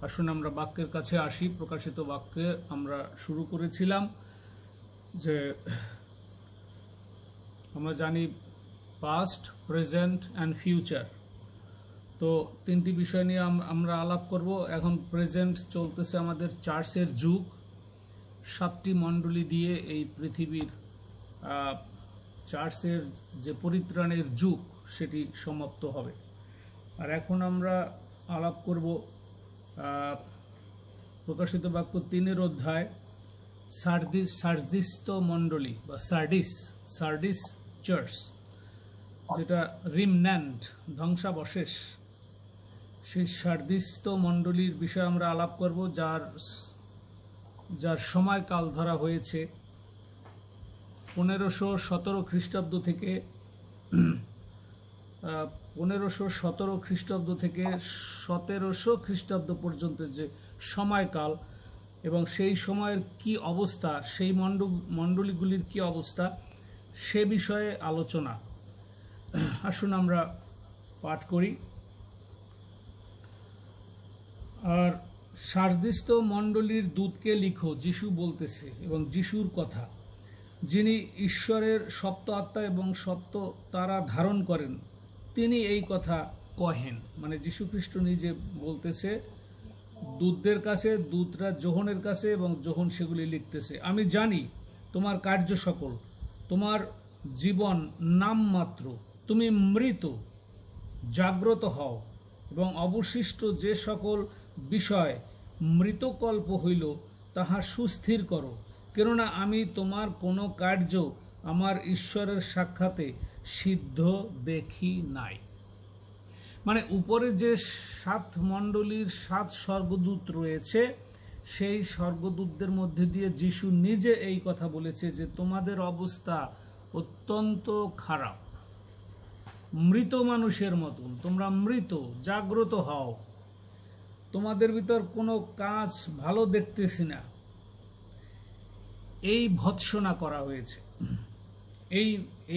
আসুন আমরা বাক্যের কাছে আসি। প্রকাশিত বাক্যে আমরা শুরু করেছিলাম যে আমরা জানি পাস্ট, প্রেজেন্ট অ্যান্ড ফিউচার। তো তিনটি বিষয় নিয়ে আমরা আলাপ করব। এখন প্রেজেন্ট চলতেছে আমাদের চার্চের যুগ, 7টি মণ্ডলী দিয়ে এই পৃথিবীর চার্চের যে পরিত্রাণের যুগ সেটি সমাপ্ত হবে। আর এখন আমরা আলাপ করব প্রকাশিত বাক্য 3 অধ্যায় সার্দিস্ত মণ্ডলী বা সার্ডিস চার্চ, যেটা রিমন্যান্ট ধ্বংসাবশেষ, সেই সার্দিস্ত মণ্ডলীর বিষয়ে আমরা আলাপ করব, যার সময়কাল ধরা হয়েছে 1517 খ্রিস্টাব্দ থেকে 1517 খ্রিস্টাব্দ থেকে 1700 খ্রিস্টাব্দ পর্যন্ত যে সময়কাল এবং সেই সময়ের কি অবস্থা, সেই মণ্ডলীগুলির কি অবস্থা সে বিষয়ে আলোচনা। আসুন আমরা পাঠ করি। আর সার্দিস্ত মণ্ডলীর দূতকে লিখো, যিশু বলতেছে এবং যিশুর কথা, যিনি ঈশ্বরের সপ্ত আত্মা এবং সপ্ত তারা ধারণ করেন, তিনি এই কথা কহেন। মানে যীশু খ্রিস্ট নিজে বলতেছে দূতদের কাছে, দূতরা যোহনের কাছে, এবং যোহন সেগুলি লিখতেছে। আমি জানি তোমার কার্য সকল, তোমার জীবন নামমাত্র, তুমি মৃত, জাগ্রত হও এবং অবশিষ্ট যে সকল বিষয় মৃতকল্প হইল তাহা সুস্থির করো, কেননা আমি তোমার কোনো কার্য আমার ঈশ্বরের সাক্ষাতে সিদ্ধ দেখি নাই। মানে উপরে যে 7 মণ্ডলীর 7 স্বর্গদূত রয়েছে, সেই স্বর্গদূতদের মধ্যে দিয়ে যিশু নিজে এই কথা বলেছে যে তোমাদের অবস্থা অত্যন্ত খারাপ, মৃত মানুষের মতন, তোমরা মৃত, জাগ্রত হও, তোমাদের ভিতর কোনো কাজ ভালো দেখতেছি না। এই ভৎসনা করা হয়েছে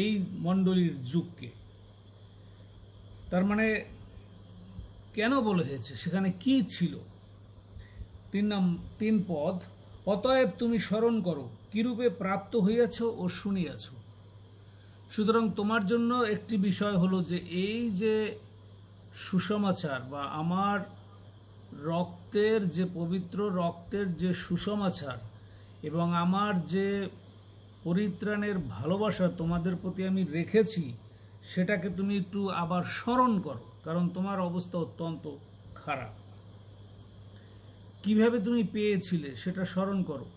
এই মণ্ডলীর যুগকে। তার মানে কেন বলা হয়েছে, সেখানে কি ছিল? 3 পদ, অতএব তুমি স্মরণ করো কিরূপে প্রাপ্ত হইয়াছ ও শুনিয়াছ। সুতরাং তোমার জন্য একটি বিষয় হলো যে এই যে সুসমাচার বা আমার রক্তের যে পবিত্র রক্তের যে সুসমাচার এবং আমার যে পরিত্রাণের ভালোবাসা তোমাদের প্রতি আমি রেখেছি, সেটাকে তুমি একটু আবার স্মরণ করো, কারণ তোমার অবস্থা অত্যন্ত খারাপ। কিভাবে তুমি পেয়েছিলে সেটা স্মরণ করো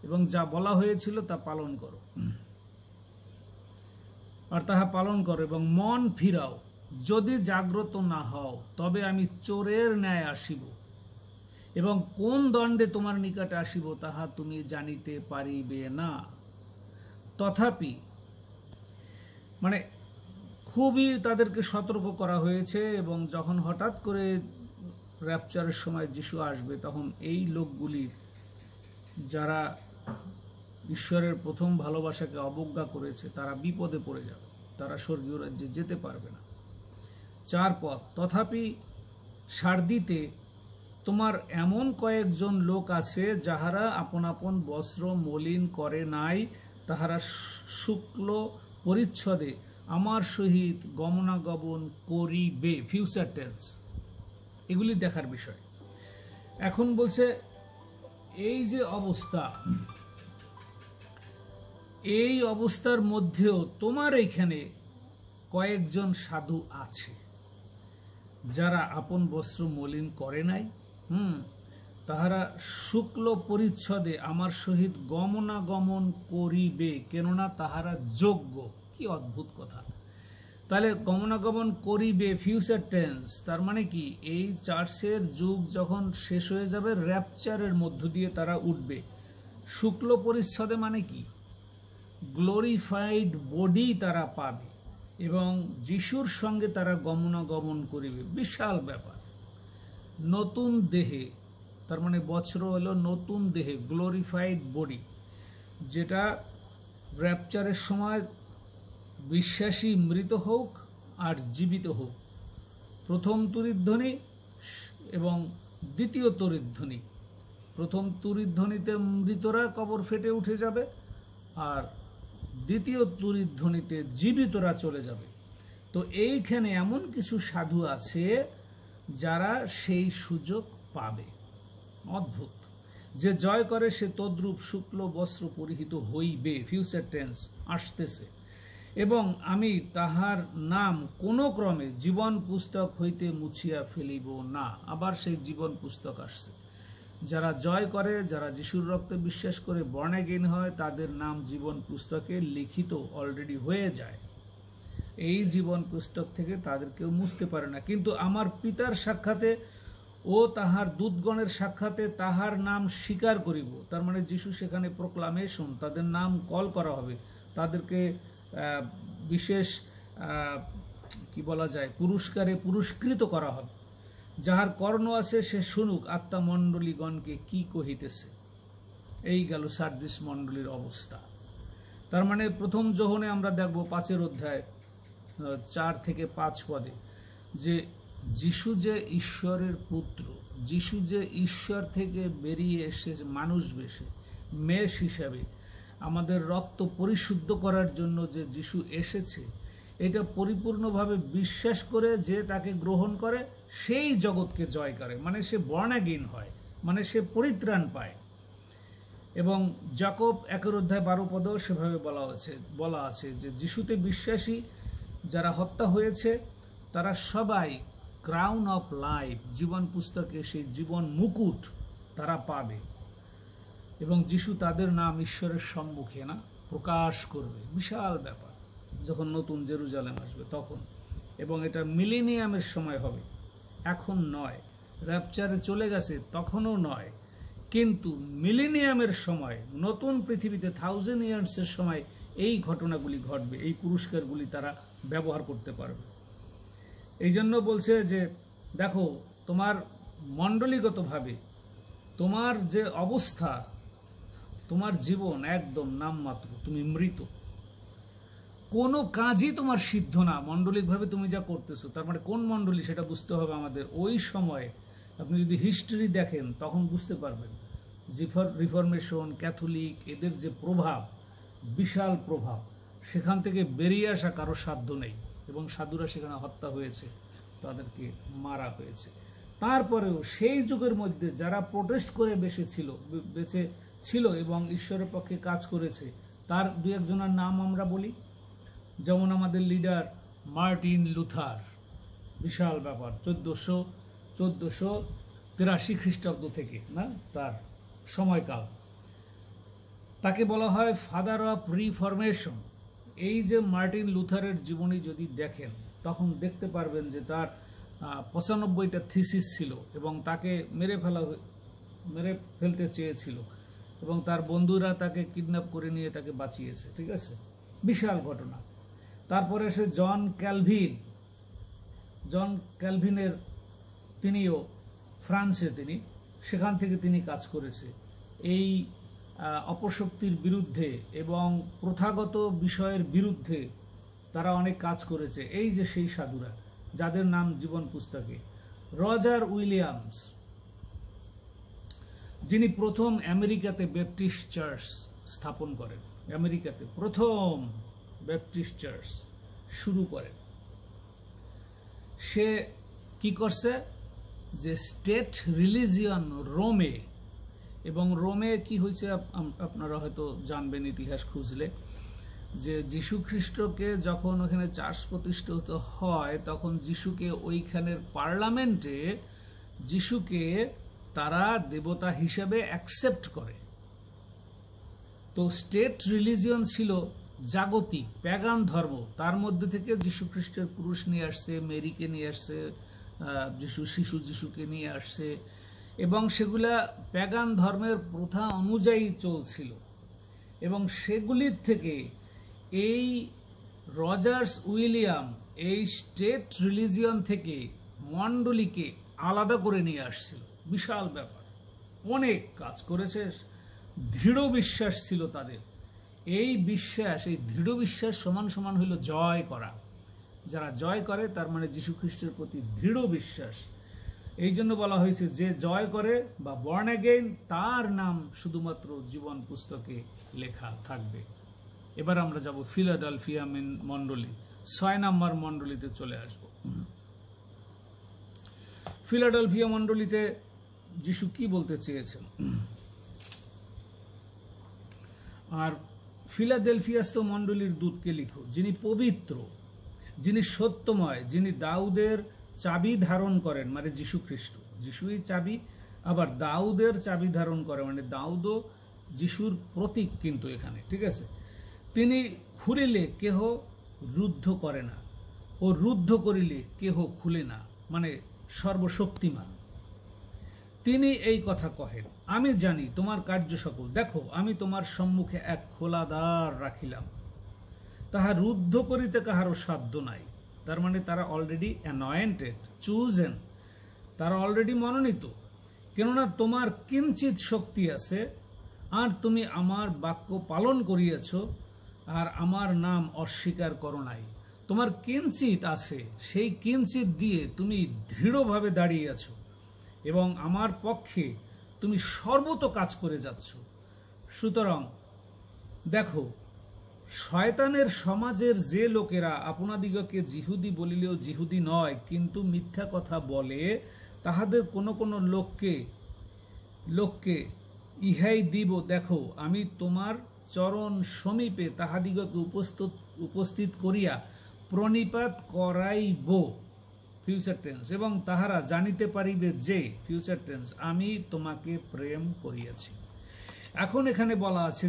এবং যা বলা হয়েছিল তা পালন করো, আর তাহা পালন করো এবং মন ফিরাও। যদি জাগ্রত না হও তবে আমি চোরের ন্যায় আসিব এবং কোন দণ্ডে তোমার নিকটে আসিব তাহা তুমি জানিতে পারিবে না। তথাপি মানে খুবই তাদেরকে সতর্ক করা হয়েছে, এবং যখন হঠাৎ করে র্যাপচারের সময় যিশু আসবে, তখন এই লোকগুলির যারা ঈশ্বরের প্রথম ভালোবাসাকে অবজ্ঞা করেছে তারা বিপদে পড়ে যাবে, তারা স্বর্গীয় রাজ্যে যেতে পারবে না। 4 পদ, তথাপি সার্দিতে তোমার এমন কয়েকজন লোক আছে যাহারা আপন আপন বস্ত্র মলিন করে নাই, তাহারা শুক্ল পরিচ্ছদে আমার সহিত গমনাগমন করিবে। ফিউচার টেন্স, এগুলি দেখার বিষয়। এখন বলছে এই যে অবস্থা, এই অবস্থার মধ্যেও তোমার এইখানে কয়েকজন সাধু আছে যারা আপন বস্ত্র মলিন করে নাই, তাহারা শুক্ল পরিচ্ছদে আমার সহিত গমনাগমন করিবে, কেননা তাহারা যোগ্য। কি অদ্ভুত কথা! তাহলে গমনাগমন করিবে ফিউচার টেন্স, তার মানে কি এই চার্চের যুগ যখন শেষ হয়ে যাবে, র্যাপচারের মধ্য দিয়ে তারা উঠবে। শুক্ল পরিচ্ছদে মানে কি? গ্লোরিফাইড বডি তারা পাবে এবং যিশুর সঙ্গে তারা গমনাগমন করিবে। বিশাল ব্যাপার। নতুন দেহে, তার মানে বছর হলো নতুন দেহে, গ্লোরিফাইড বডি, যেটা র্যাপচারের সময় বিশ্বাসী মৃত হোক আর জীবিত হোক, প্রথম তুরিধ্বনি এবং দ্বিতীয় তড়িৎধ্বনি, প্রথম তড়িৎধ্বনিতে মৃতরা কবর ফেটে উঠে যাবে, আর দ্বিতীয় তড়িৎধ্বনিতে জীবিতরা চলে যাবে। তো এইখানে এমন কিছু সাধু আছে যারা সেই সুযোগ পাবে। অদ্ভুত। যে জয় করে সে তদ্রূপ শুক্ল বস্ত্র পরিহিত হইবে, ফিউচার টেন্স আসতেছে, এবং আমি তাহার নাম কোনো ক্রমে জীবন পুস্তক হইতে মুছিয়া ফেলিব না। আবার সেই জীবন পুস্তক আসছে। যারা জয় করে, যারা যিশুর রক্তে বিশ্বাস করে বর্ন অ্যাগেইন হয়, তাদের নাম জীবন পুস্তকে লিখিত অলরেডি হয়ে যায়। এই জীবন পুস্তক থেকে তাদের কেউ মুছতে পারে না। কিন্তু আমার পিতার সাক্ষাতে ও তাহার দূতগণের সাক্ষাতে তাহার নাম স্বীকার করিব। তার মানে যিশু সেখানে প্রোক্লামেশন, তাদের নাম কল করা হবে, তাদেরকে বিশেষ কি বলা যায়, পুরস্কারে পুরস্কৃত করা হবে। যাহার কর্ণ আছে সে শুনুক আত্মামণ্ডলীগণকে কি কহিতেছে। এই গেল সার্দিস মণ্ডলীর অবস্থা। তার মানে প্রথম যোহনে আমরা দেখব 5 অধ্যায় 4 থেকে 5 পদে যে যিশু যে ঈশ্বরের পুত্র, যিশু যে ঈশ্বর থেকে বেরিয়ে এসে মানুষ বেশে মেষ হিসাবে আমাদের রক্ত পরিশুদ্ধ করার জন্য যে যিশু এসেছে, এটা পরিপূর্ণভাবে বিশ্বাস করে যে তাকে গ্রহণ করে সেই জগৎকে জয় করে, মানে সে বর্ন অ্যাগেইন হয়, মানে সে পরিত্রাণ পায়। এবং যাকব 1 অধ্যায় 12 পদেও সেভাবে বলা আছে যে যিশুতে বিশ্বাসী যারা হত্যা হয়েছে তারা সবাই ক্রাউন অফ লাইফ, জীবন পুস্তকে সেই জীবন মুকুট তারা পাবে, এবং যিশু তাদের নাম ঈশ্বরের সম্মুখে প্রকাশ করবে। বিশাল ব্যাপার যখন নতুন জেরুজালেম আসবে তখন, এবং এটা মিলেনিয়ামের সময় হবে, এখন নয়। র্যাপচারে চলে গেছে তখনও নয়, কিন্তু মিলেনিয়ামের সময়, নতুন পৃথিবীতে 1000 ইয়ার্সের সময় এই ঘটনাগুলি ঘটবে, এই পুরস্কারগুলি তারা ব্যবহার করতে পারবে। এই জন্য বলছে যে দেখো, তোমার মণ্ডলীগতভাবে তোমার যে অবস্থা, তোমার জীবন একদম নামমাত্র, তুমি মৃত, কোনো কাজই তোমার সিদ্ধ না মণ্ডলিকভাবে তুমি যা করতেছো। তার মানে কোন মণ্ডলী সেটা বুঝতে হবে আমাদের। ওই সময় আপনি যদি হিস্ট্রি দেখেন তখন বুঝতে পারবেন রিফরমেশন, ক্যাথলিক, এদের যে প্রভাব, বিশাল প্রভাব, সেখান থেকে বেরিয়ে আসা কারো সাধ্য নেই, এবং সাধুরা সেখানে হত্যা হয়েছে, তাদেরকে মারা হয়েছে। তারপরেও সেই যুগের মধ্যে যারা প্রোটেস্ট করে বেঁচে ছিল এবং ঈশ্বরের পক্ষে কাজ করেছে, তার 2-1 নাম আমরা বলি। যেমন আমাদের লিডার মার্টিন লুথার, বিশাল ব্যাপার, 1483 খ্রিস্টাব্দ থেকে তার সময়কাল। তাকে বলা হয় ফাদার অফ রিফরমেশন। এই যে মার্টিন লুথারের জীবনী যদি দেখেন তখন দেখতে পারবেন যে তার 95টা থিসিস ছিল, এবং তাকে মেরে ফেলতে চেয়েছিল, এবং তার বন্ধুরা তাকে কিডন্যাপ করে নিয়ে তাকে বাঁচিয়েছে। ঠিক আছে, বিশাল ঘটনা। তারপরে সে জন ক্যালভিনের তিনিও ফ্রান্সে, সেখান থেকে তিনি কাজ করেছে এই অপশক্তির বিরুদ্ধে এবং প্রথাগত বিষয়ের বিরুদ্ধে। তারা অনেক কাজ করেছে। এই যে সেই সাধুরা যাদের নাম জীবন পুস্তকে। রজার উইলিয়ামস, যিনি প্রথম আমেরিকাতে ব্যাপটিস্ট চার্চ স্থাপন করেন, আমেরিকাতে প্রথম ব্যাপটিস্ট চার্চ শুরু করেন। সে কি করছে যে স্টেট রিলিজিয়ন রোমে, এবং রোমে কি হয়েছে আপনারা হয়তো জানবেন ইতিহাস খুঁজলে, যে যীশু খ্রিস্টকে যখন ওখানে চার্চ প্রতিষ্ঠিত হয় তখন যীশুকে ওইখানের পার্লামেন্টে যীশুকে তারা দেবতা হিসেবে অ্যাকসেপ্ট করে। তো স্টেট রিলিজিয়ন ছিল জাগতিক প্যাগান ধর্ম, তার মধ্যে থেকে যীশু খ্রিস্টের পুরুষ নিয়ে আসছে, মেরিকে নিয়ে আসছে, যিশুকে নিয়ে আসছে, এবং সেগুলা প্যাগান ধর্মের প্রথা অনুযায়ী চলছিল। এবং সেগুলির থেকে এই রজার্স উইলিয়াম এই স্টেট রিলিজিয়ন থেকে মণ্ডলীকে আলাদা করে নিয়ে আসছিল। বিশাল ব্যাপার, অনেক কাজ করেছে, দৃঢ় বিশ্বাস ছিল তাদের। এই দৃঢ় বিশ্বাস সমান সমান হইল জয় করা। যারা জয় করে তার মানে যীশু খ্রিস্টের প্রতি দৃঢ় বিশ্বাস। এই জন্য বলা হয়েছে যে জয় করে বা বর্ন অ্যাগেইন তার নাম শুধুমাত্র জীবন পুস্তকে লেখা থাকবে। এবার আমরা যাব ফিলাডেলফিয়া মণ্ডলী, 6 নম্বর মণ্ডলীতে চলে আসব। ফিলাডেলফিয়া মণ্ডলীতে যিশু কি বলতে চেয়েছেন? আর ফিলাডেলফিয়াস্থ মণ্ডলীর দূতকে লিখো, যিনি পবিত্র, যিনি সত্যময়, যিনি দাউদের চাবি ধারণ করেন, মানে যিশু খ্রিস্ট, যিশুই চাবি, আবার দাউদের চাবি ধারণ করে, মানে দাউদও যিশুর প্রতীক কিন্তু এখানে, ঠিক আছে। তিনি খুলিলে কেহ রুদ্ধ করে না, ও রুদ্ধ করিলে কেহ খুলে না, মানে সর্বশক্তিমান। তিনি এই কথা কহেন, আমি জানি তোমার কার্য সকল, দেখো আমি তোমার সম্মুখে এক খোলা দ্বার রাখিলাম, তাহা রুদ্ধ করিতে কাহারও সাধ্য নাই। তার মানে তারা অলরেডি অ্যানয়েন্টেড, চুজেন, তারা অলরেডি মনোনীত। কেননা তোমার কিঞ্চিত শক্তি আছে, আর তুমি আমার বাক্য পালন করিয়াছ, আর আমার নাম অস্বীকার করো নাই। তোমার কিঞ্চিত আছে, সেই কিঞ্চিত দিয়ে তুমি দৃঢ়ভাবে দাঁড়িয়ে আছো, এবং আমার পক্ষে তুমি সর্বত কাজ করে যাচ্ছ। সুতরাং দেখো, শয়তানের সমাজের যে লোকেরা আপনাদিগকে জিহুদি বলিলেও জিহুদি নয়, কিন্তু মিথ্যা কথা বলে, তাহাদের কোন কোন লোককে ইহাই দিব, দেখো আমি তোমার চরণ সমীপে তাহাদিগকে উপস্থিত করিয়া প্রণিপাত করাইব, ফিউচার টেন্স, এবং তাহারা জানিতে পারিবে যে, ফিউচার টেন্স, আমি তোমাকে প্রেম করিয়াছি। এখন এখানে বলা আছে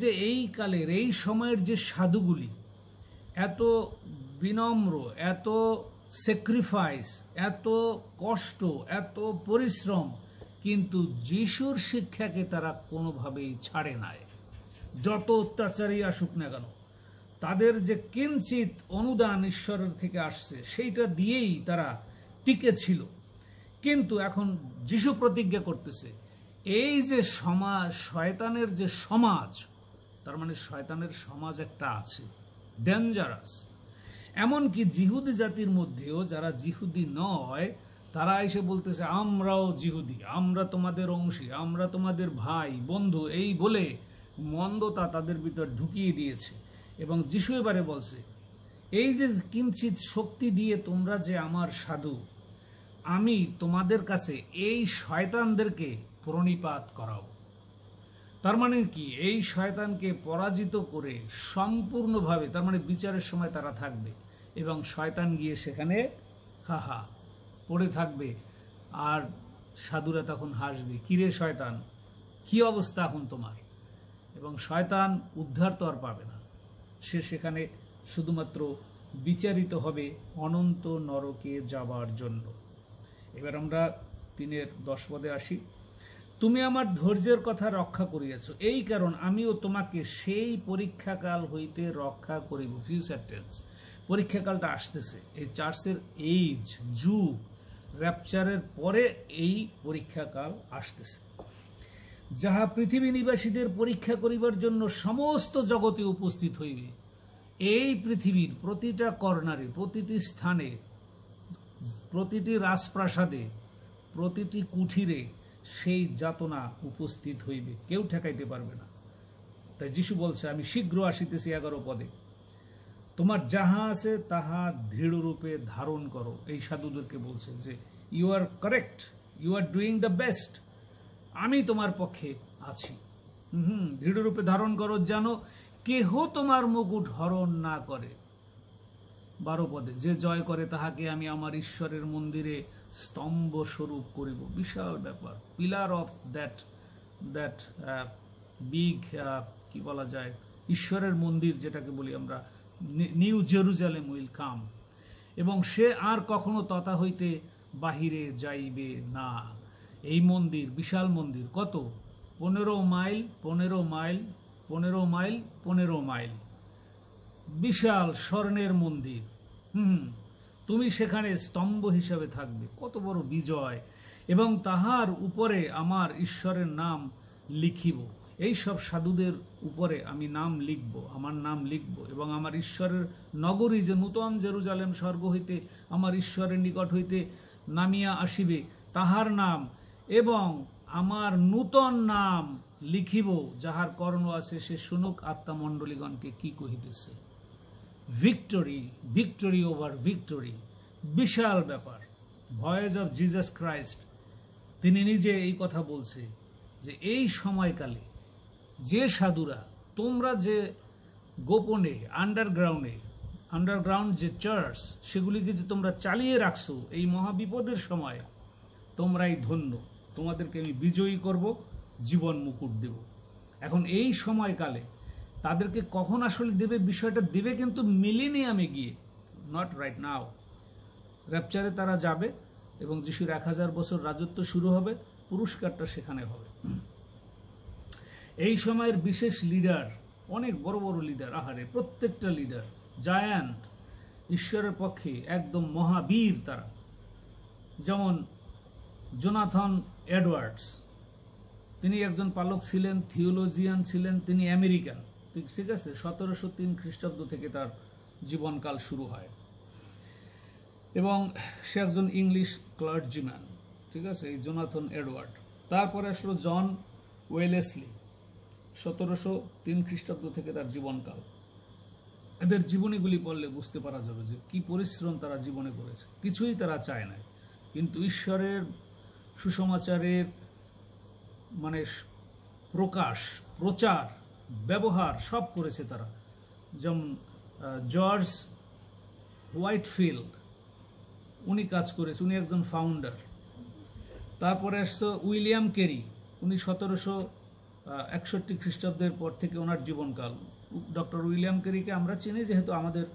যে এই কালের, এই সময়ের যে সাধুগুলি এত বিনম্র, এত স্যাক্রিফাইস, এত কষ্ট, এত পরিশ্রম, কিন্তু যিশুর শিক্ষাকে তারা কোনোভাবেই ছাড়ে নাই। যত অত্যাচারী আসুক না কেন, তাদের যে কিঞ্চিত অনুদান ঈশ্বরের থেকে আসছে, সেইটা দিয়েই তারা টিকে ছিল। কিন্তু এখন যিশু প্রতিজ্ঞা করতেছে, এই যে সমাজ, শয়তানের যে সমাজ, তার মানে শয়তানের সমাজ একটা আছে, ডেঞ্জারাস। এমনকি জিহুদি জাতির মধ্যেও যারা জিহুদি নয়, তারা এসে বলতেছে আমরাও জিহুদি, আমরা তোমাদের অংশী, আমরা তোমাদের ভাই বন্ধু, এই বলে মন্দতা তাদের ভিতর ঢুকিয়ে দিয়েছে। এবং যিশু এবারে বলছে, এই যে কিঞ্চিত শক্তি দিয়ে তোমরা যে আমার সাধু, আমি তোমাদের কাছে এই শয়তানদেরকে প্রণিপাত করাও। তার মানে কি, এই শয়তানকে পরাজিত করে সম্পূর্ণভাবে, তার মানে বিচারের সময় তারা থাকবে, এবং শয়তান গিয়ে সেখানে হা পড়ে থাকবে, আর সাধুরা তখন হাসবে, কিরে শয়তান, কি অবস্থা এখন তোমার? এবং শয়তান উদ্ধার তো আর পাবে না, সে সেখানে শুধুমাত্র বিচারিত হবে অনন্ত নরকে যাবার জন্য। এবার আমরা 3:10 পদে আসি। তুমি আমার ধৈর্যের কথা রক্ষা করিয়াছ, এই কারণ আমিও তোমাকে সেই পরীক্ষাকাল হইতে রক্ষা করিব, ফিউচার টেন্স। পরীক্ষাকালটা আসতেছে, এই চার্চের এইজ, যুগ, র্যাপচারের পরে এই পরীক্ষাকাল আসতেছে, যাহা পৃথিবী নিবাসীদের পরীক্ষা করিবার জন্য সমস্ত জগতে উপস্থিত হইবে। এই পৃথিবীর প্রতিটা কর্নারে, প্রতিটি স্থানে, প্রতিটি রাজপ্রাসাদে, প্রতিটি কুঠিরে সেই যাতনা উপস্থিত হইবে, কেউ ঠেকাইতে পারবে না। তাই যিশু বলছে, আমি শীঘ্র আসিতেছি, 11 পদে, তোমার যাহা আছে তাহা দৃঢ়রূপে ধারণ করো। এই সাধুদেরকে বলছে যে you are correct, you are doing the best, আমি তোমার পক্ষে আছি। দৃঢ়রূপে ধারণ করো, যেন কেহ তোমার মুকুট হরণ না করে। 12 পদে, যে জয় করে তাহাকে আমি আমার ঈশ্বরের মন্দিরে স্তম্ভ স্বরূপ করিব। বিশাল ব্যাপার, পিলার অফ দ্যাট বিগ, কি বলা যায়, ঈশ্বরের মন্দির যেটাকে বলি আমরা, নিউ জেরুজালেম উইল কাম, এবং সে আর কখনো তথা হইতে বাহিরে যাইবে না। এই মন্দির, বিশাল মন্দির, কত? 15 মাইল, 15 মাইল, 15 মাইল, 15 মাইল, বিশাল স্বর্ণের মন্দির। তুমি সেখানে স্তম্ভ হিসাবে থাকবে, কত বড় বিজয়! এবং তাহার উপরে আমার ঈশ্বরের নাম লিখিব। এই সব সাধুদের উপরে আমি নাম লিখব, আমার নাম লিখব, এবং আমার ঈশ্বরের নগরী, যে নূতন জেরুজালেম, স্বর্গ হইতে আমার ঈশ্বরের নিকট হইতে নামিয়া আসিবে তাহার নাম, এবং আমার নূতন নাম লিখিব, যাহার কর্ণ আছে সে শুনুক আত্মামণ্ডলীগণকে কি কহিতেছে। ভিক্টরি, ভিক্টরি ওভার ভিক্টরি, বিশাল ব্যাপার। ভয়েস অফ জিসাস ক্রাইস্ট, তিনি নিজে এই কথা বলছে যে এই সময়কালে যে সাধুরা, তোমরা যে গোপনে আন্ডারগ্রাউন্ড যে চার্চ, সেগুলিকে যে তোমরা চালিয়ে রাখছো এই মহাবিপদের সময়, তোমরাই ধন্য, তোমাদেরকে আমি বিজয়ী করব, জীবন মুকুট দেব। এখন এই সময়কালে তাদেরকে কখন আসলে দেবে, বিষয়টা দেবে কিন্তু মিলেনিয়ামে গিয়ে, নট রাইট নাও। র্যাপচারে তারা যাবে এবং যিশুর 1000 বছর রাজত্ব শুরু হবে, পুরস্কারটা সেখানে হবে। এই সময়ের বিশেষ লিডার, অনেক বড় বড় লিডার, আহারে প্রত্যেকটা লিডার জায়ান্ট, ঈশ্বরের পক্ষে একদম মহাবীর তারা। যেমন জোনাথন এডওয়ার্ডস, তিনি একজন পালক ছিলেন, থিওলজিয়ান ছিলেন, তিনি আমেরিকান, ঠিক আছে। 1703 খ্রিস্টাব্দ থেকে তার জীবনকাল শুরু হয়, এবং সে একজন ইংলিশ ক্লার্জিম্যান, ঠিক আছে, এই জোনাথন এডওয়ার্ড। তারপরে আসলো জন ওয়েলেসলি, 1703 খ্রিস্টাব্দ থেকে তার জীবনকাল। এদের জীবনীগুলি পড়লে বুঝতে পারা যাবে যে কি পরিশ্রম তারা জীবনে করেছে। কিছুই তারা চায় না, কিন্তু ঈশ্বরের সুসমাচারের মানে প্রকাশ, প্রচার, ব্যবহার সব করেছে তারা। যেমন জর্জ হোয়াইটফিল্ড, উনি কাজ করেছে, উনি একজন ফাউন্ডার। তারপরে আসছে উইলিয়াম কেরি, উনি 1761 খ্রিস্টাব্দের পর থেকে ওনার জীবনকাল। ডক্টর উইলিয়াম কেরিকে আমরা চিনি যেহেতু আমাদের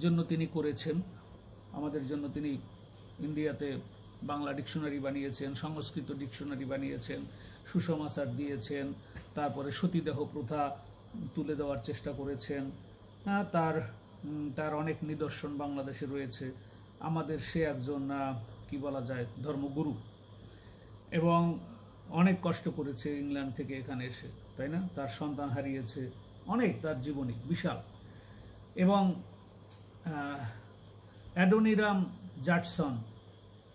জন্য তিনি করেছেন, আমাদের জন্য তিনি ইন্ডিয়াতে বাংলা ডিকশনারি বানিয়েছেন, সংস্কৃত ডিকশনারি বানিয়েছেন, সুসমাচার দিয়েছেন, তারপরে সতীদাহ প্রথা তুলে দেওয়ার চেষ্টা করেছেন। তার অনেক নিদর্শন বাংলাদেশে রয়েছে। আমাদের সে একজন কি বলা যায় ধর্মগুরু, এবং অনেক কষ্ট করেছে ইংল্যান্ড থেকে এখানে এসে, তাই না? তার সন্তান হারিয়েছে, অনেক, তার জীবনী বিশাল। এবং অ্যাডোনিরাম জাটসন,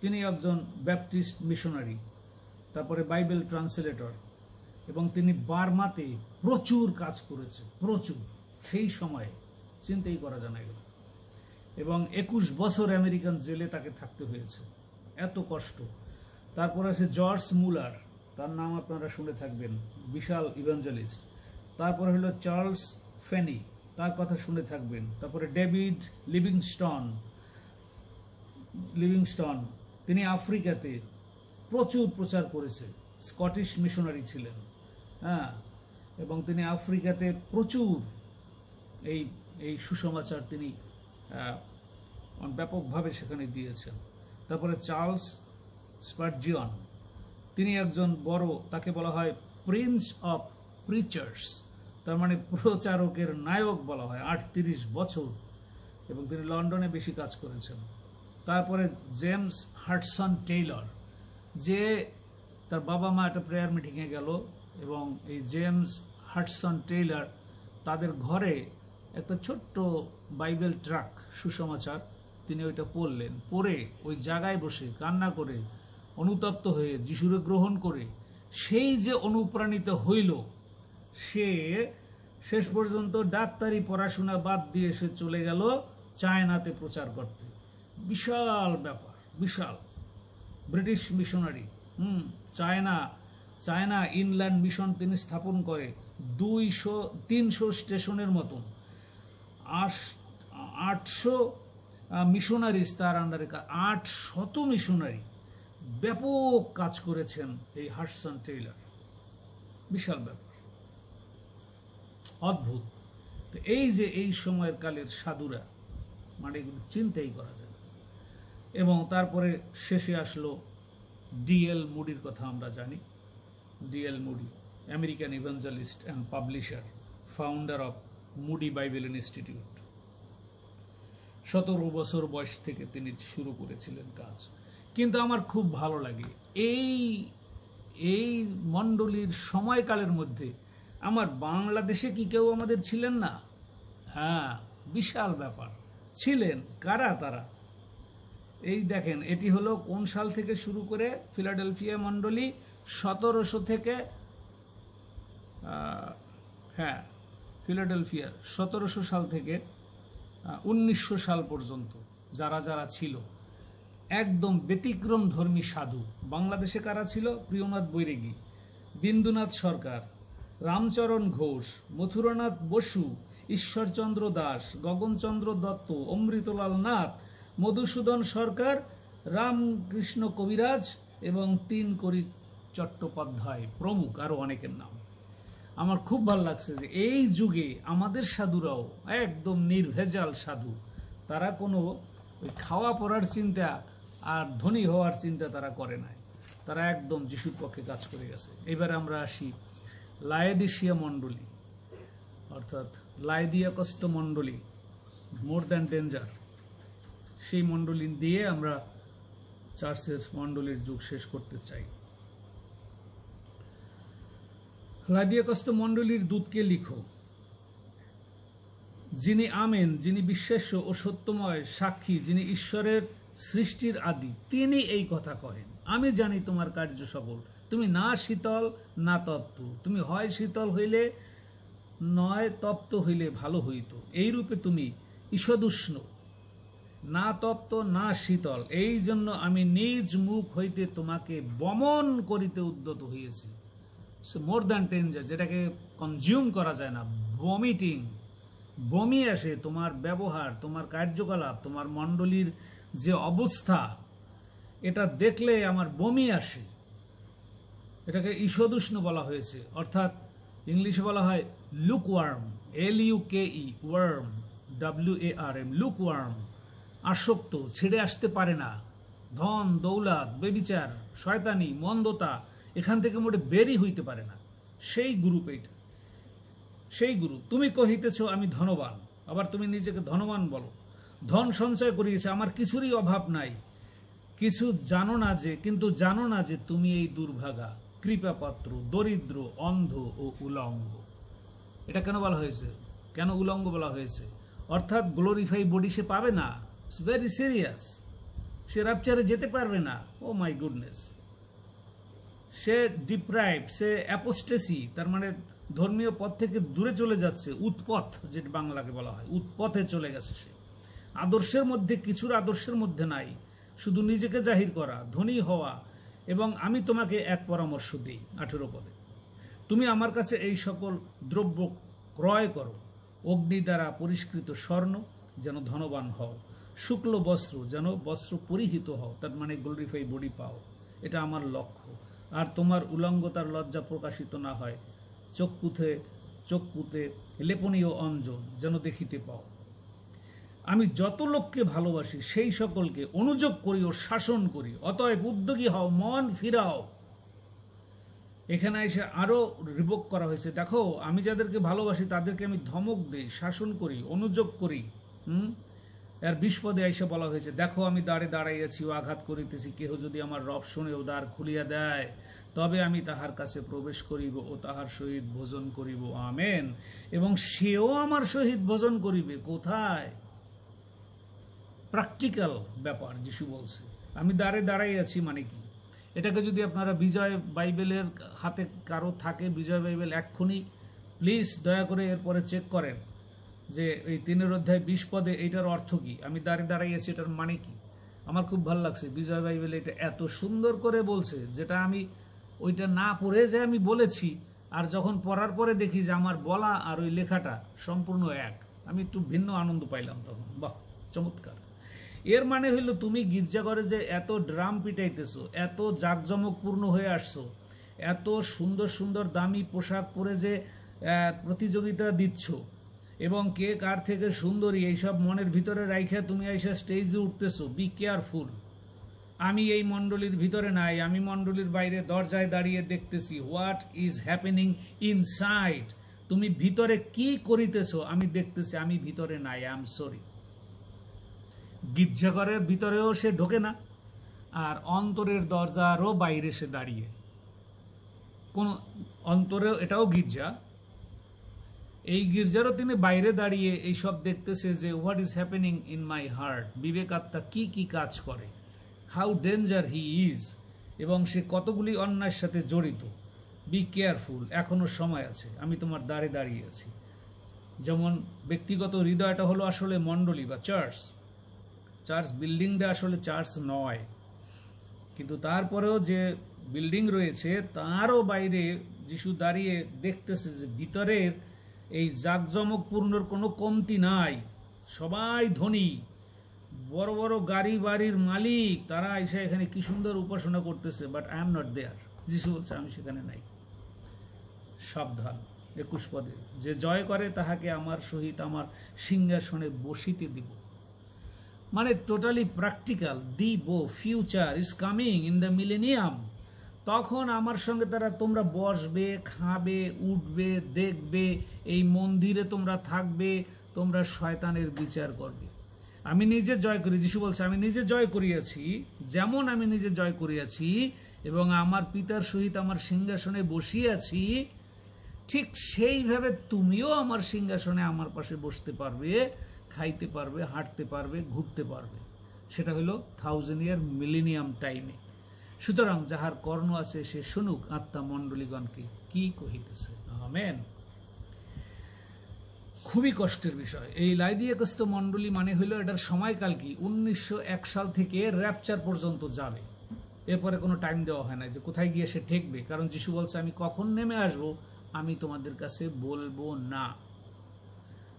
তিনি একজন ব্যাপটিস্ট মিশনারি, তারপরে বাইবেল ট্রান্সলেটর, এবং তিনি বার্মাতে প্রচুর কাজ করেছে, প্রচুর, সেই সময়ে চিন্তাই করা যায় না এগুলো। এবং 21 বছর আমেরিকান জেলে তাকে থাকতে হয়েছে, এত কষ্ট। তারপরে আছে জর্জ মুলার, তার নাম আপনারা শুনে থাকবেন, বিশাল ইভাঞ্জেলিস্ট। তারপরে হলো চার্লস ফেনি, তার কথা শুনে থাকবেন। তারপরে ডেভিড লিভিংস্টন, তিনি আফ্রিকাতে প্রচুর প্রচার করেছে, স্কটিশ মিশনারি ছিলেন, হ্যাঁ, এবং তিনি আফ্রিকাতে প্রচুর এই সুসমাচার তিনি ব্যাপকভাবে সেখানে দিয়েছেন। তারপরে চার্লস স্পার্জিয়ন, তিনি একজন বড়, তাকে বলা হয় প্রিন্স অফ প্রিচার্স, তার মানে প্রচারকের নায়ক বলা হয়, 38 বছর, এবং তিনি লন্ডনে বেশি কাজ করেছেন। তারপরে জেমস হাডসন টেইলর, যে তার বাবা মা একটা প্রেয়ার মিটিংয়ে গেল, এবং এই জেমস হাডসন টেইলর তাদের ঘরে একটা ছোট্ট বাইবেল ট্রাক, সুসমাচার, তিনি ওইটা পড়লেন, পড়ে ওই জায়গায় বসে কান্না করে অনুতপ্ত হয়ে যিশুরে গ্রহণ করে সেই যে অনুপ্রাণিত হইল, সে শেষ পর্যন্ত ডাক্তারি পড়াশোনা বাদ দিয়ে সে চলে গেল চায়নাতে প্রচার করতে। বিশাল ব্যাপার, বিশাল। British missionary, China Inland Mission তিনি স্থাপন করে, 200-300 স্টেশনের মতন, 800 মিশনারিজ তার আন্ডারে, 800 মিশনারি, ব্যাপক কাজ করেছেন এই হাডসন টেইলর। বিশাল ব্যাপার, অদ্ভুত। তো এই যে এই সময়ের কালের সাধুরা, মানে এগুলো চিন্তাই করা যায়। এবং তারপরে শেষে আসলো ডিএল মুডির কথা আমরা জানি। DL moody, American evangelist and publisher, founder of moody Bible institute. 17 বছর বয়স থেকে তিনি শুরু করেছিলেন কাজ। কিন্তু আমার খুব ভালো লাগে এই মণ্ডলীর সময়কালের মধ্যে আমার বাংলাদেশে কি কেউ আমাদের ছিলেন না? হ্যাঁ, বিশাল ব্যাপার, ছিলেন। কারা তারা? এই দেখেন, এটি হলো কোন সাল থেকে শুরু করে ফিলাডেলফিয়া মণ্ডলী 1700 থেকে হ্যাঁ ফিলাডেলফিয়া 1700 সাল থেকে 1900 সাল পর্যন্ত যারা যারা ছিল একদম ব্যতিক্রম ধর্মী সাধু। বাংলাদেশে কারা ছিল? প্রিয়নাথ বৈরাগী, বিন্দুনাথ সরকার, রামচরণ ঘোষ, মথুরানাথ বসু, ঈশ্বরচন্দ্র দাস, গগনচন্দ্র দত্ত, অমৃতলাল নাথ, মধুসূদন সরকার, রামকৃষ্ণ কবিরাজ এবং তিনকড়ি চট্টোপাধ্যায় প্রমুখ, আরো অনেকের নাম। আমার খুব ভালো লাগছে যে এই যুগে আমাদের সাধুরাও একদম নির্ভেজাল সাধু। তারা কোনো খাওয়া পড়ার চিন্তা আর ধনী হওয়ার চিন্তা তারা করে নাই। তারা একদম যিশুর পক্ষে কাজ করে গেছে। এবারে আমরা আসি লায়েদিসিয়া মণ্ডলী, অর্থাৎ লাইদিয়াকস্ত মণ্ডলী, মোর দ্যান ডেঞ্জার। সেই মণ্ডলী দিয়ে আমরা চার্চের মণ্ডলীর যুগ শেষ করতে চাই। লাইদিয়াকস্ত মণ্ডলীর দূতকে লিখো, যিনি আমেন, যিনি বিশ্বাস্য ও সত্যময় সাক্ষী, যিনি ঈশ্বরের সৃষ্টির আদি, তিনি এই কথা কহেন, আমি জানি তোমার কার্য সকল, তুমি না শীতল না তপ্ত, তুমি হয় শীতল হইলে নয় তপ্ত হইলে ভালো হইত। এইরূপে তুমি ঈষদুষ্ণ, না তপ্ত না শীতল, এই জন্য আমি নিজ মুখ হইতে তোমাকে বমন করিতে উদ্যত হইয়াছি। মোর দ্যান ডেঞ্জার, যেটাকে কনজিউম করা যায় না, ভমিটিং, বমি আসে তোমার ব্যবহার, তোমার কার্যকলাপ, তোমার মণ্ডলীর যে অবস্থা, এটা দেখলে আমার বমি আসে। এটাকে ঈষদুষ্ণ বলা হয়েছে, অর্থাৎ ইংলিশে বলা হয় লুকওয়ার্ম, LUKE, ওয়ার্ম, WARM, লুকওয়ার্ম, আসক্ত, ছেড়ে আসতে পারে না, ধন দৌলত, বেবিচার, শয়তানি, মন্দতা, এখান থেকে মোটে বেরই হইতে পারে না। সেই গ্রুপ এইটা, সেই গ্রুপ। তুমি কহিতেছ আমি ধনবান, আবার তুমি নিজেকে ধনবান বলো, ধন সঞ্চয় করিয়েছে, আমার কিছুরই অভাব নাই, কিছু জানো না যে, কিন্তু জানো না যে তুমি এই দুর্ভাগা, কৃপাপাত্র, দরিদ্র, অন্ধ ও উলঙ্গ। এটা কেন বলা হয়েছে? কেন উলঙ্গ বলা হয়েছে? অর্থাৎ গ্লোরিফাই বডি সে পাবে না, ইটস ভেরি সিরিয়াস। সে রাপচারে যেতে পারবে না। ও my goodness, say deprive, say apostasy, তার মানে ধর্মীয় পথ থেকে দূরে চলে যাচ্ছে, উৎপথ যেটা বাংলাকে বলা হয়, উৎপথে চলে গেছে সে। আদর্শের মধ্যে, কিছুর আদর্শের মধ্যে নাই, শুধু নিজেকে জাহির করা, ধনী হওয়া। এবং আমি তোমাকে এক পরামর্শ দিই, 18 পদে, তুমি আমার কাছে এই সকল দ্রব্য ক্রয় করো, অগ্নি দ্বারা পরিষ্কৃত স্বর্ণ, যেন ধনবান হও, শুক্ল বস্ত্র, যেন বস্ত্র পরিহিত হও, তার মানে গ্লোরিফাই বডি পাও, এটা আমার লক্ষ্য। আর তোমার উলঙ্গতার লজ্জা প্রকাশিত না হয়, চোখ পুঁতে লেপনীয় অঞ্জন যেন দেখিতে পাও। আমি যত লোককে ভালোবাসি সেই সকলকে অনুযোগ করি ও শাসন করি, অতএব উদ্যোগী হও, মন ফিরাও। এখানে এসে আরো রিভোক করা হয়েছে, দেখো আমি যাদেরকে ভালোবাসি তাদেরকে আমি ধমক দেই, শাসন করি, অনুযোগ করি। এর 20 পদে এসে বলা হয়েছে, দেখো আমি দ্বারে দাঁড়াইয়াছি ও আঘাত করিতেছি, কেহ যদি আমার রব শুনে ও দ্বার খুলিয়া দেয়, তবে আমি তাহার কাছে প্রবেশ করিব ও তাহার সহিত ভোজন করিব, আমেন। এবং সেও আমার সহিত ভোজন করিবে। কোথায়? প্র্যাকটিক্যাল ব্যাপার। যিশু বলছে আমি দ্বারে দাঁড়াই আছি, মানে কি? এটাকে যদি আপনারা বিজয় বাইবেলের হাতে কারো থাকে, বিজয় বাইবেল এক্ষুনি প্লিজ দয়া করে এরপরে চেক করেন যে এই 3 অধ্যায় 20 পদে এইটার অর্থ কি, আমি দ্বারে দাঁড়াই আছি, এটার মানে কি। আমার খুব ভালো লাগছে, বিজয় বাইবেল এটা এত সুন্দর করে বলছে, যেটা আমি ওইটা না পড়ে যে আমি বলেছি, আর যখন পড়ার পরে দেখি যে আমার বলা আর ওই লেখাটা সম্পূর্ণ এক, আমি একটু ভিন্ন আনন্দ পাইলাম তখন। বাহ, চমৎকার। এর মানে হইল তুমি গির্জাঘরে যে এত ড্রাম পিটাইতেছো, এত জাঁকজমকপূর্ণ হয়ে আসছো, এত সুন্দর সুন্দর দামি পোশাক পরে যে প্রতিযোগিতা দিচ্ছ, এবং কে কার থেকে সুন্দরী, এইসব মনের ভিতরে রাইখা তুমি আইসা স্টেজে উঠতেছো। Be careful. আমি এই মণ্ডলীর ভিতরে নাই, আমি মণ্ডলীর বাইরে দরজায় দাঁড়িয়ে দেখতেছি হোয়াট ইজ হ্যাপেনিং ইনসাইড। তুমি ভিতরে কি করিতেছো আমি দেখতেছি, আমি ভিতরে নাই। I am sorry. গির্জাঘরের ভিতরেও সে ঢোকে না, আর অন্তরের দরজারও বাইরে সে দাঁড়িয়ে। কোন অন্তরেও, এটাও গির্জা, এই গির্জারও তিনি বাইরে দাঁড়িয়ে এইসব দেখতেছে যে what is happening in my heart, বিবেক আত্মা কি কি কাজ করে, হাউ ডেঞ্জার হি ইজ, এবং সে কতগুলি অন্যায়ের সাথে জড়িত। বি কেয়ারফুল, এখনো সময় আছে, আমি তোমার দ্বারে দাঁড়িয়ে আছি। যেমন ব্যক্তিগত হৃদয়টা হলো আসলে মণ্ডলী বা চার্চ, চার্চ বিল্ডিংটা আসলে চার্চ নয়, কিন্তু তারপরেও যে বিল্ডিং রয়েছে তারও বাইরে যিশু দাঁড়িয়ে দেখতেছে যে ভিতরের এই জাঁকজমকপূর্ণর কোনো কমতি নাই। সবাই ধনী, বড় বড় গাড়ি বাড়ির মালিক, তারা এসে এখানে কি সুন্দর উপাসনা করতেছে, but I am not there. যিশু বলছে আমি সেখানে নাই। সাবধান, 21 পদে, যে জয় করে তাহাকে আমার সহিত আমার সিংহাসনে বসিতে দিব। মানে টোটালি প্র্যাকটিক্যাল, দি বো future is coming in the millennium. তখন আমার সঙ্গে তারা, তোমরা বসবে, খাবে, উঠবে, দেখবে, এই মন্দিরে তোমরা থাকবে, তোমরা শয়তানের বিচার করবে। আমি নিজে জয় করি, যিশু বলছে আমি নিজে জয় করিয়াছি, যেমন আমি নিজে জয় করিয়াছি এবং আমার পিতার সহিত আমার সিংহাসনে বসিয়াছি, ঠিক সেইভাবে তুমিও আমার সিংহাসনে আমার পাশে বসতে পারবে, খাইতে পারবে, হাঁটতে পারবে, ঘুরতে পারবে। সেটা হলো 1000 ইয়ার মিলেনিয়াম টাইমে। সুতরাং যাহার কর্ণ আছে সে শুনুক আত্মা মণ্ডলীগণকে কি কহিতেছে। আমেন। খুবই কষ্টের বিষয়। এই লাইদিয়াকস্ত মণ্ডলী মানে হইল, এটার সময়কাল কি 1901 সাল থেকে র্যাপচার পর্যন্ত যাবে। এরপরে কোনো টাইম দেওয়া হয় না যে কোথায় গিয়ে সে ঠেকবে, কারণ যিশু বলছে আমি কখন নেমে আসবো আমি তোমাদের কাছে বলবো না,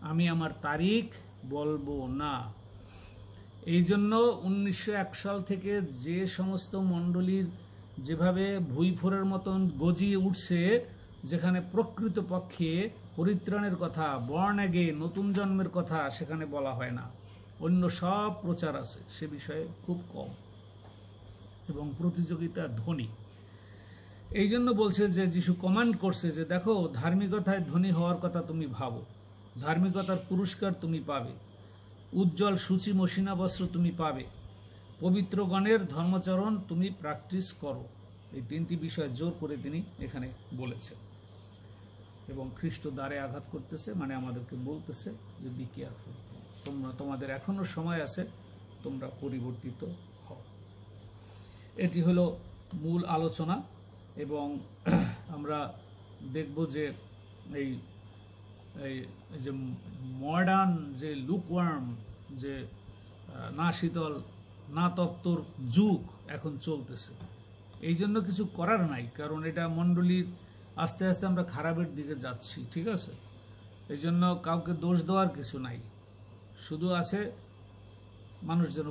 আমি আমার তারিখ বলবো না। এই জন্য 1901 সাল থেকে যে সমস্ত মণ্ডলীর যেভাবে ভুঁইফোড়ের মতন গজিয়ে উঠছে, যেখানে প্রকৃত পক্ষে পরিত্রাণের কথা, বর্ন অ্যাগেইন, নতুন জন্মের কথা সেখানে বলা হয় না, অন্য সব প্রচার আছে, সে বিষয়ে খুব কম এবং প্রতিযোগিতা ধনী। এই জন্য বলছে যে যিশু কমান্ড করছে যে দেখো, ধার্মিকতায় ধনী হওয়ার কথা তুমি ভাবো, ধার্মিকতার পুরস্কার তুমি পাবে, উজ্জ্বল সূচি মসিনা বস্ত্র তুমি পাবে, পবিত্রগণের ধর্মাচরণ তুমি প্র্যাকটিস করো। এই 3টি বিষয় জোর করে তিনি এখানে বলেছেন। এবং খ্রিস্ট দ্বারে আঘাত করতেছে, মানে আমাদেরকে বলতেছে যে বি কেয়ারফুল, তোমাদের এখনো সময় আছে, তোমরা পরিবর্তিত হও। এটি হলো মূল আলোচনা। এবং আমরা দেখব যে এই যে মডার্ন যে লুকওয়ার্ম, যে না শীতল না তপ্তর যুগ এখন চলতেছে। এই জন্য কিছু করার নাই, কারণ এটা মণ্ডলীর আস্তে আস্তে আমরা খারাপের দিকে যাচ্ছি, ঠিক আছে? এই জন্য কাউকে দোষ দেওয়ার কিছু নাই, শুধু আছে মানুষ যেন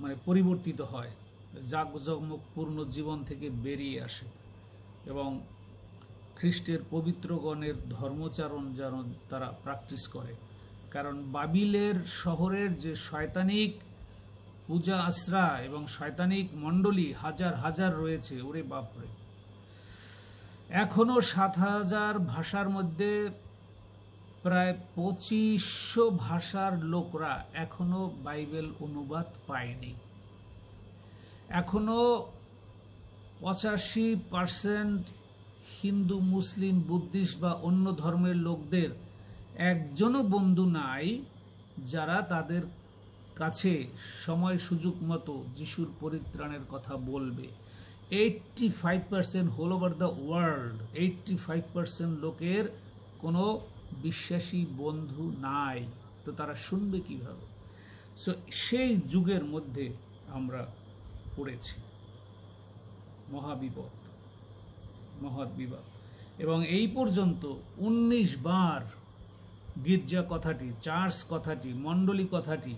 মানে পরিবর্তিত হয়, জাঁকজমকপূর্ণ জীবন থেকে বেরিয়ে আসে এবং খ্রিস্টের পবিত্রগণের ধর্মচারণ যেন তারা প্র্যাকটিস করে। কারণ বাবিলের শহরের যে শয়তানিক পূজা আশ্রা এবং শয়তানিক মণ্ডলী হাজার হাজার রয়েছে, ওরে বাপরে, এখনো 7000 ভাষার মধ্যে প্রায় 2500 ভাষার লোকরা এখনো বাইবেল অনুবাদ পায়নি। এখনো 85% হিন্দু, মুসলিম, বুদ্ধিস্ট বা অন্য ধর্মের লোকদের একজনও বন্ধু নাই যারা তাদের কাছে সময় সুযোগ মতো যিশুর পরিত্রাণের কথা বলবে। 85% হোল ওভার দ্য ওয়ার্ল্ড 85% লোকের কোনো বিশ্বাসী বন্ধু নাই, তো তারা শুনবে কিভাবে? সো সেই যুগের মধ্যে আমরা পড়েছি। মহাবিপদ, মহৎ বিপদ। এবং এই পর্যন্ত 19 বার গির্জা কথাটি, চার্চ কথাটি, মণ্ডলী কথাটি,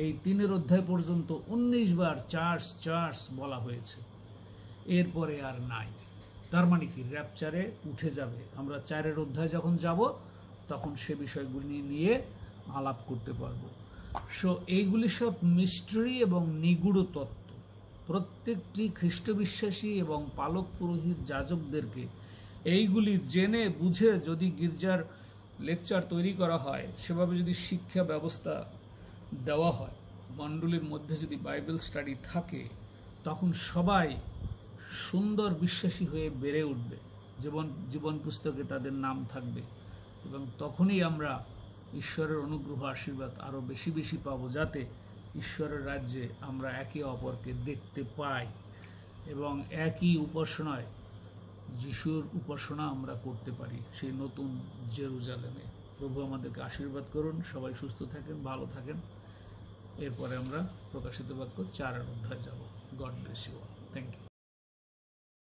এই 3 অধ্যায় পর্যন্ত 19 বার চার্চ চার্চ বলা হয়েছে। এরপরে আর নাই। তার মানে কি র্যাপচারে উঠে যাবে। আমরা 4 অধ্যায় যখন যাব তখন সে বিষয়গুলি নিয়ে আলাপ করতে পারবো। সো এইগুলি সব মিস্ট্রি এবং নিগূঢ় তত্ত্ব। প্রত্যেকটি খ্রিস্ট বিশ্বাসী এবং পালক পুরোহিত যাজকদেরকে এইগুলি জেনে বুঝে যদি গির্জার লেকচার তৈরি করা হয়, সেভাবে যদি শিক্ষা ব্যবস্থা দেওয়া হয়, মণ্ডলীর মধ্যে যদি বাইবেল স্টাডি থাকে, তখন সবাই সুন্দর বিশ্বাসী হয়ে বেড়ে উঠবে। জীবন পুস্তকে তাদের নাম থাকবে এবং তখনই আমরা ঈশ্বরের অনুগ্রহ আশীর্বাদ আরও বেশি বেশি পাবো, যাতে ঈশ্বরের রাজ্যে আমরা একে অপরকে দেখতে পাই এবং একই উপাসনায় যিশুর উপাসনা আমরা করতে পারি সেই নতুন জেরুজালেমে। প্রভু আমাদেরকে আশীর্বাদ করুন, সবাই সুস্থ থাকেন, ভালো থাকেন। এরপরে আমরা প্রকাশিত বাক্য 4 অধ্যায় যাব। God bless you all. Thank you.